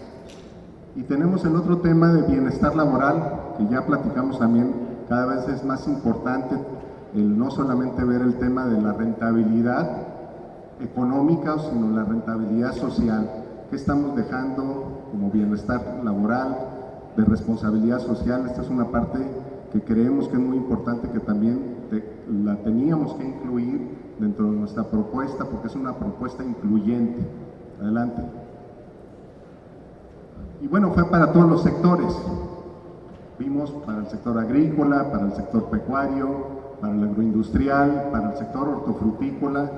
Y tenemos el otro tema de bienestar laboral, que ya platicamos también, cada vez es más importante el no solamente ver el tema de la rentabilidad económica, sino la rentabilidad social. ¿Qué estamos dejando como bienestar laboral, de responsabilidad social? Esta es una parte que creemos que es muy importante, que también la teníamos que incluir dentro de nuestra propuesta, porque es una propuesta incluyente. Adelante. Y bueno, fue para todos los sectores. Vimos para el sector agrícola, para el sector pecuario, para el agroindustrial, para el sector hortofrutícola,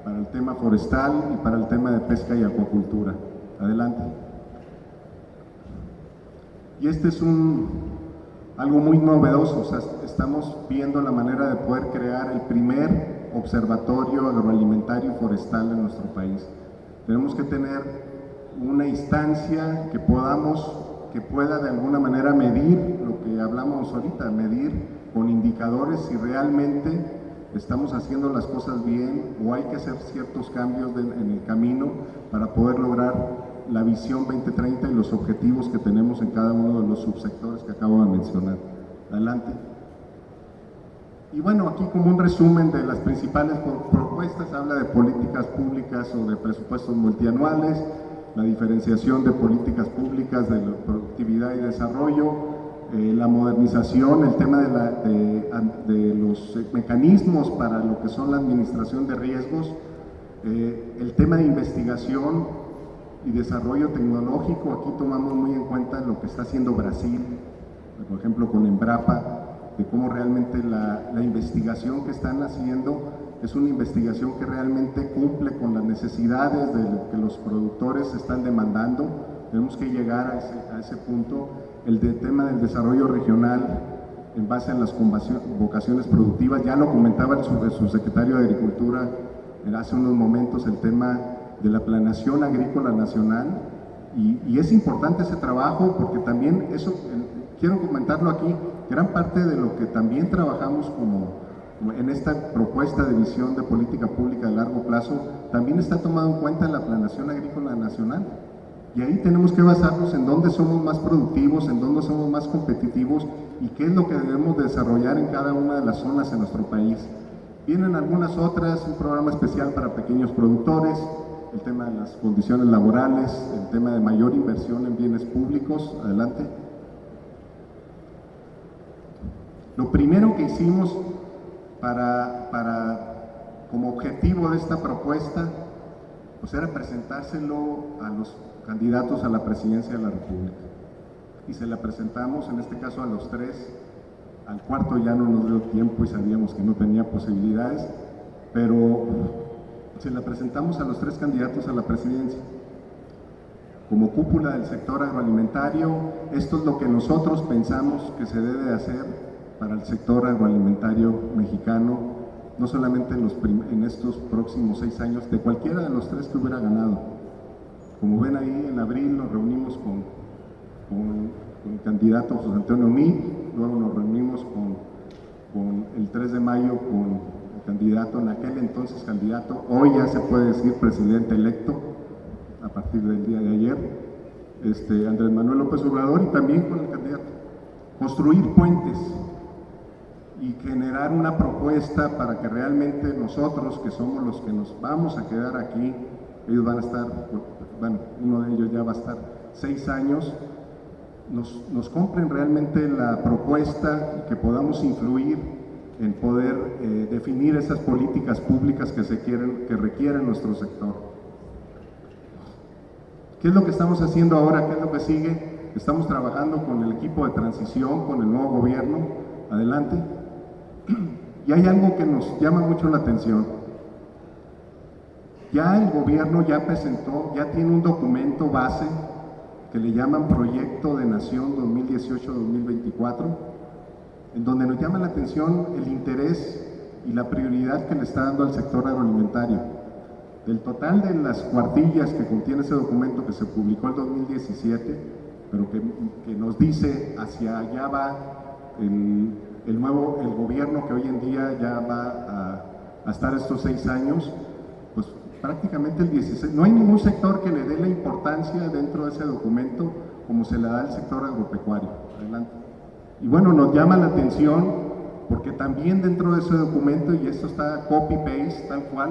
para el tema forestal y para el tema de pesca y acuacultura. Adelante. Y este es un algo muy novedoso. O sea, estamos viendo la manera de poder crear el primer observatorio agroalimentario y forestal en nuestro país. Tenemos que tener una instancia que pueda de alguna manera medir lo que hablamos ahorita, medir con indicadores si realmente estamos haciendo las cosas bien o hay que hacer ciertos cambios en el camino para poder lograr la visión 2030 y los objetivos que tenemos en cada uno de los subsectores que acabo de mencionar. Adelante. Y bueno, aquí como un resumen de las principales propuestas, habla de políticas públicas o de presupuestos multianuales, la diferenciación de políticas públicas de productividad y desarrollo, la modernización, el tema de los mecanismos para lo que son la administración de riesgos, el tema de investigación y desarrollo tecnológico. Aquí tomamos muy en cuenta lo que está haciendo Brasil, por ejemplo con Embrapa, de cómo realmente la investigación que están haciendo es una investigación que realmente cumple con las necesidades de lo que los productores están demandando. Tenemos que llegar a ese punto. El tema del desarrollo regional en base a las vocaciones productivas, ya lo comentaba el subsecretario de Agricultura hace unos momentos, el tema de la planeación agrícola nacional, y es importante ese trabajo porque también eso, quiero comentarlo aquí, gran parte de lo que también trabajamos como en esta propuesta de visión de política pública a largo plazo, también está tomado en cuenta la planeación agrícola nacional. Y ahí tenemos que basarnos en dónde somos más productivos, en dónde somos más competitivos y qué es lo que debemos desarrollar en cada una de las zonas en nuestro país. Vienen algunas otras, un programa especial para pequeños productores, el tema de las condiciones laborales, el tema de mayor inversión en bienes públicos. Adelante. Lo primero que hicimos como objetivo de esta propuesta, pues era presentárselo a los candidatos a la presidencia de la República. Y se la presentamos, en este caso a los tres. Al cuarto ya no nos dio tiempo y sabíamos que no tenía posibilidades, pero se la presentamos a los tres candidatos a la presidencia. Como cúpula del sector agroalimentario, esto es lo que nosotros pensamos que se debe hacer para el sector agroalimentario mexicano, no solamente en estos próximos 6 años, de cualquiera de los tres que hubiera ganado. Como ven ahí, en abril nos reunimos con el candidato José Antonio Meade, luego nos reunimos con el 3 de mayo con el candidato, en aquel entonces candidato, hoy ya se puede decir presidente electo, a partir del día de ayer, Andrés Manuel López Obrador, y también con el candidato. Construir puentes y generar una propuesta para que realmente nosotros, que somos los que nos vamos a quedar aquí, ellos van a estar, bueno, uno de ellos ya va a estar 6 años, nos compren realmente la propuesta y que podamos influir en poder definir esas políticas públicas que requiere nuestro sector. ¿Qué es lo que estamos haciendo ahora? ¿Qué es lo que sigue? Estamos trabajando con el equipo de transición, con el nuevo gobierno. Adelante. Y hay algo que nos llama mucho la atención. Ya el gobierno ya presentó, ya tiene un documento base que le llaman Proyecto de Nación 2018-2024, en donde nos llama la atención el interés y la prioridad que le está dando al sector agroalimentario. Del total de las cuartillas que contiene ese documento que se publicó en 2017, pero que nos dice hacia allá va el gobierno que hoy en día ya va a estar estos 6 años, pues prácticamente el 16, no hay ningún sector que le dé la importancia dentro de ese documento como se le da al sector agropecuario. Adelante. Y bueno, nos llama la atención porque también dentro de ese documento, y esto está copy-paste tal cual,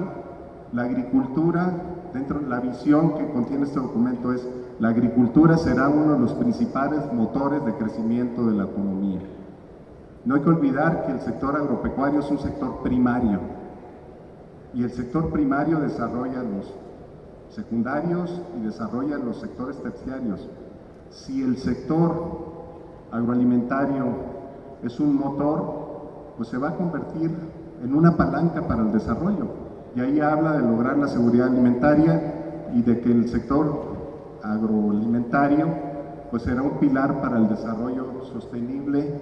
la agricultura, dentro de la visión que contiene este documento es: la agricultura será uno de los principales motores de crecimiento de la economía. No hay que olvidar que el sector agropecuario es un sector primario, y el sector primario desarrolla los secundarios y desarrolla los sectores terciarios. Si el sector agroalimentario es un motor, pues se va a convertir en una palanca para el desarrollo. Y ahí habla de lograr la seguridad alimentaria y de que el sector agroalimentario pues será un pilar para el desarrollo sostenible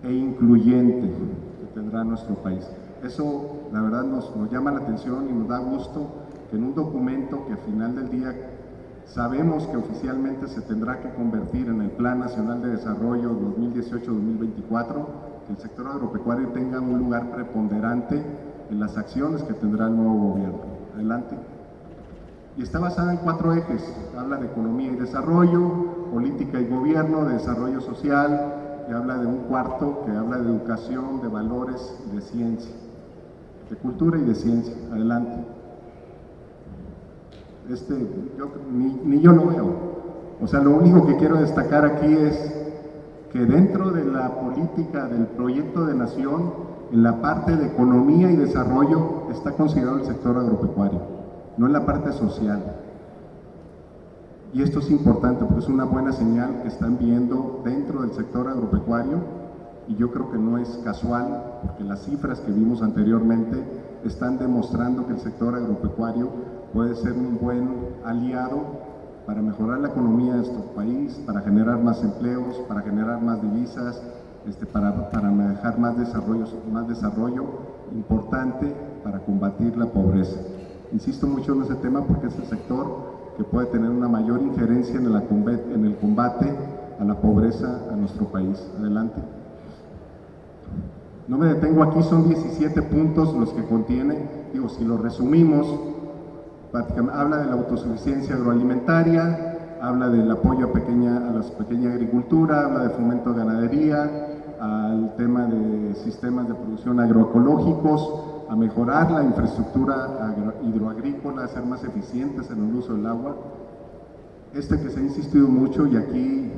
e incluyente que tendrá nuestro país. Eso, la verdad, nos llama la atención y nos da gusto que en un documento que al final del día sabemos que oficialmente se tendrá que convertir en el Plan Nacional de Desarrollo 2018-2024, que el sector agropecuario tenga un lugar preponderante en las acciones que tendrá el nuevo gobierno. Adelante. Y está basada en 4 ejes. Habla de economía y desarrollo, política y gobierno, de desarrollo social, y habla de un cuarto que habla de educación, de valores y de ciencia, de cultura y de ciencia. Adelante. Ni yo lo veo. O sea, lo único que quiero destacar aquí es que dentro de la política del proyecto de nación, en la parte de economía y desarrollo, está considerado el sector agropecuario, no en la parte social. Y esto es importante porque es una buena señal que están viendo dentro del sector agropecuario, y yo creo que no es casual, porque las cifras que vimos anteriormente están demostrando que el sector agropecuario puede ser un buen aliado para mejorar la economía de nuestro país, para generar más empleos, para generar más divisas, para manejar más desarrollo importante para combatir la pobreza. Insisto mucho en ese tema porque es el sector que puede tener una mayor injerencia en el combate a la pobreza a nuestro país. Adelante. No me detengo aquí, son 17 puntos los que contiene. Digo, si lo resumimos, habla de la autosuficiencia agroalimentaria, habla del apoyo a la pequeña agricultura, habla de fomento de ganadería, al tema de sistemas de producción agroecológicos, a mejorar la infraestructura hidroagrícola, a ser más eficientes en el uso del agua. Que se ha insistido mucho, y aquí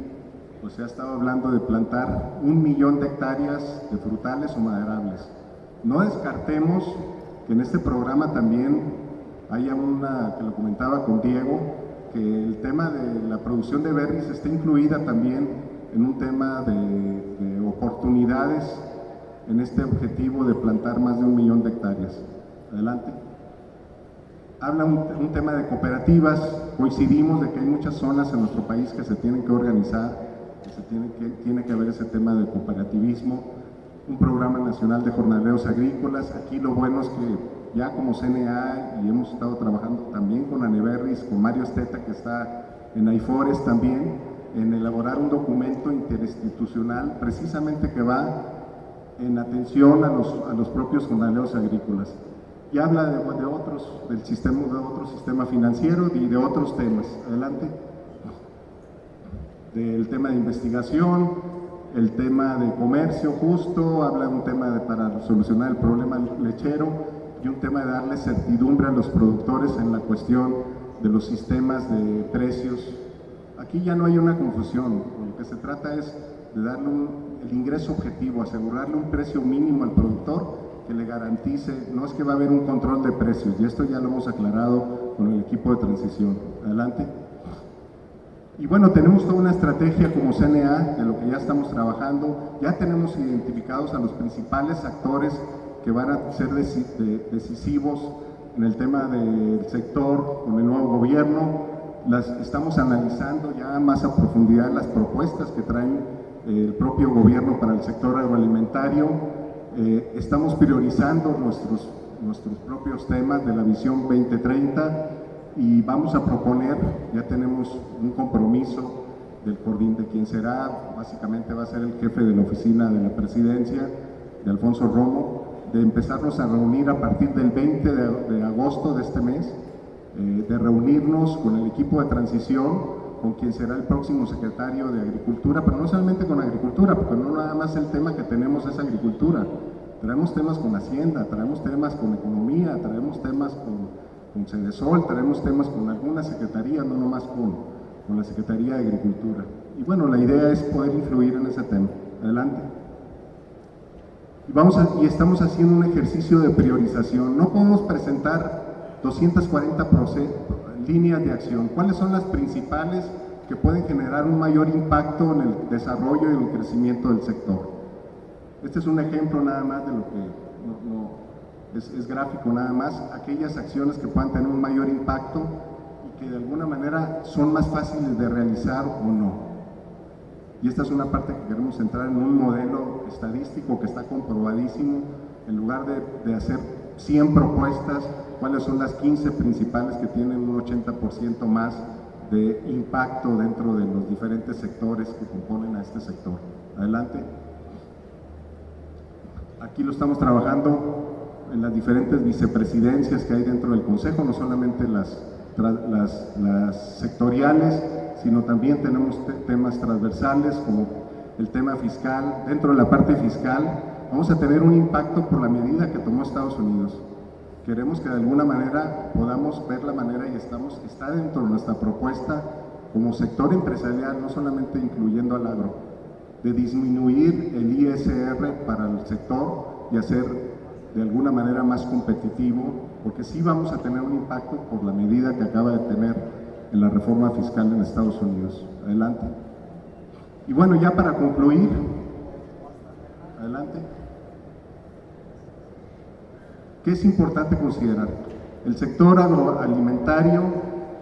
pues se ha estado hablando de plantar 1 millón de hectáreas de frutales o maderables. No descartemos que en este programa también haya que lo comentaba con Diego, que el tema de la producción de berries esté incluida también en un tema de oportunidades en este objetivo de plantar más de 1 millón de hectáreas. Adelante. Habla un tema de cooperativas. Coincidimos de que hay muchas zonas en nuestro país que se tienen que organizar, tiene que haber ese tema de cooperativismo, un programa nacional de jornaleros agrícolas. Aquí lo bueno es que ya como CNA, y hemos estado trabajando también con Aneberris, con Mario Esteta, que está en AIFORES también, en elaborar un documento interinstitucional precisamente que va en atención a los propios jornaleros agrícolas. Y habla de otro sistema financiero y de otros temas. Adelante. Del tema de investigación, el tema de comercio justo, habla de un tema para solucionar el problema lechero, y un tema de darle certidumbre a los productores en la cuestión de los sistemas de precios. Aquí ya no hay una confusión, lo que se trata es de darle el ingreso objetivo, asegurarle un precio mínimo al productor que le garantice. No es que va a haber un control de precios, y esto ya lo hemos aclarado con el equipo de transición. Adelante. Y bueno, tenemos toda una estrategia como CNA de lo que ya estamos trabajando. Ya tenemos identificados a los principales actores que van a ser decisivos en el tema del sector con el nuevo gobierno. Estamos analizando ya más a profundidad las propuestas que traen el propio gobierno para el sector agroalimentario. Estamos priorizando nuestros propios temas de la visión 2030, y vamos a proponer, ya tenemos un compromiso de quien será, básicamente va a ser el jefe de la oficina de la presidencia, de Alfonso Romo, de empezarnos a reunir a partir del 20 de agosto de este mes, de reunirnos con el equipo de transición, con quien será el próximo secretario de Agricultura, pero no solamente con Agricultura, porque no nada más el tema que tenemos es Agricultura. Traemos temas con Hacienda, traemos temas con Economía, traemos temas con Cedesol, traemos temas con algunas secretarías, no nomás con la Secretaría de Agricultura. Y bueno, la idea es poder influir en ese tema. Adelante. Y estamos haciendo un ejercicio de priorización. No podemos presentar 240 líneas de acción. ¿Cuáles son las principales que pueden generar un mayor impacto en el desarrollo y el crecimiento del sector? Este es un ejemplo nada más de lo que es gráfico nada más. Aquellas acciones que puedan tener un mayor impacto y que de alguna manera son más fáciles de realizar o no. Y esta es una parte que queremos entrar en un modelo estadístico que está comprobadísimo. En lugar de hacer 100 propuestas, cuáles son las 15 principales que tienen un 80% más de impacto dentro de los diferentes sectores que componen a este sector. Adelante. Aquí lo estamos trabajando en las diferentes vicepresidencias que hay dentro del Consejo, no solamente las sectoriales, sino también tenemos temas transversales como el tema fiscal. Dentro de la parte fiscal vamos a tener un impacto por la medida que tomó Estados Unidos. Queremos que de alguna manera podamos ver la manera, y está dentro de nuestra propuesta como sector empresarial, no solamente incluyendo al agro, de disminuir el ISR para el sector y hacer de alguna manera más competitivo, porque sí vamos a tener un impacto por la medida que acaba de tener en la reforma fiscal en Estados Unidos. Adelante. Y bueno, ya para concluir, adelante. ¿Qué es importante considerar? El sector agroalimentario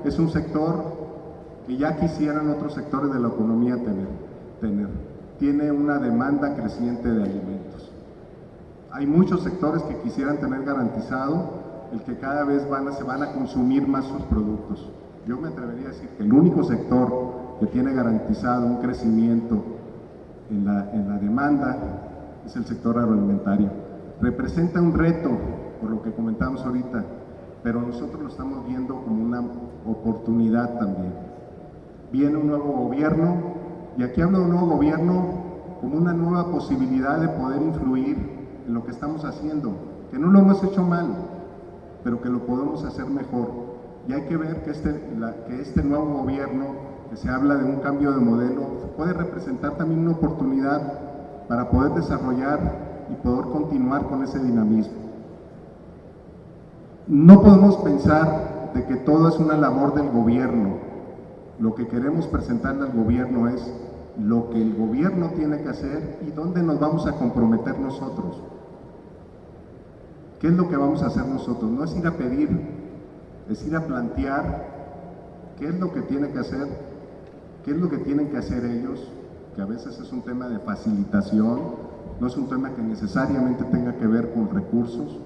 es un sector que ya quisieran otros sectores de la economía tener. Tiene una demanda creciente de alimentos. Hay muchos sectores que quisieran tener garantizado el que cada vez se van a consumir más sus productos. Yo me atrevería a decir que el único sector que tiene garantizado un crecimiento en la demanda es el sector agroalimentario. Representa un reto, por lo que comentamos ahorita, pero nosotros lo estamos viendo como una oportunidad también. Viene un nuevo gobierno, y aquí hablo de un nuevo gobierno como una nueva posibilidad de poder influir en lo que estamos haciendo, que no lo hemos hecho mal, pero que lo podemos hacer mejor. Y hay que ver que este nuevo gobierno, que se habla de un cambio de modelo, puede representar también una oportunidad para poder desarrollar y poder continuar con ese dinamismo. No podemos pensar de que todo es una labor del gobierno. Lo que queremos presentarle al gobierno es lo que el gobierno tiene que hacer y dónde nos vamos a comprometer nosotros. ¿Qué es lo que vamos a hacer nosotros? No es ir a pedir, es ir a plantear qué es lo que tiene que hacer, qué es lo que tienen que hacer ellos, que a veces es un tema de facilitación, no es un tema que necesariamente tenga que ver con recursos,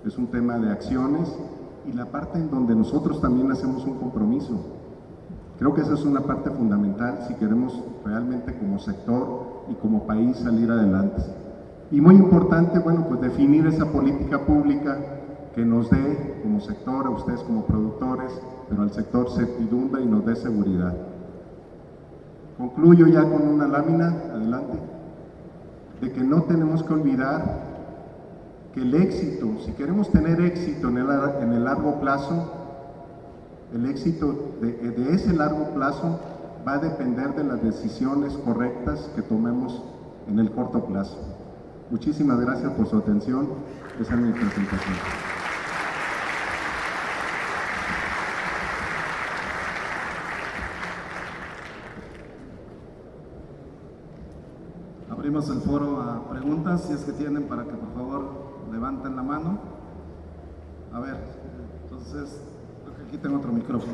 es un tema de acciones y la parte en donde nosotros también hacemos un compromiso. Creo que esa es una parte fundamental si queremos realmente como sector y como país salir adelante. Y muy importante, bueno, pues definir esa política pública que nos dé como sector, a ustedes como productores, pero al sector certidumbre y nos dé seguridad. Concluyo ya con una lámina, adelante, de que no tenemos que olvidar que el éxito, si queremos tener éxito en el largo plazo, el éxito de ese largo plazo va a depender de las decisiones correctas que tomemos en el corto plazo. Muchísimas gracias por su atención. Esa es mi presentación. Abrimos el foro a preguntas, si es que tienen, para que por favor levanten la mano. A ver, entonces, creo que aquí tengo otro micrófono.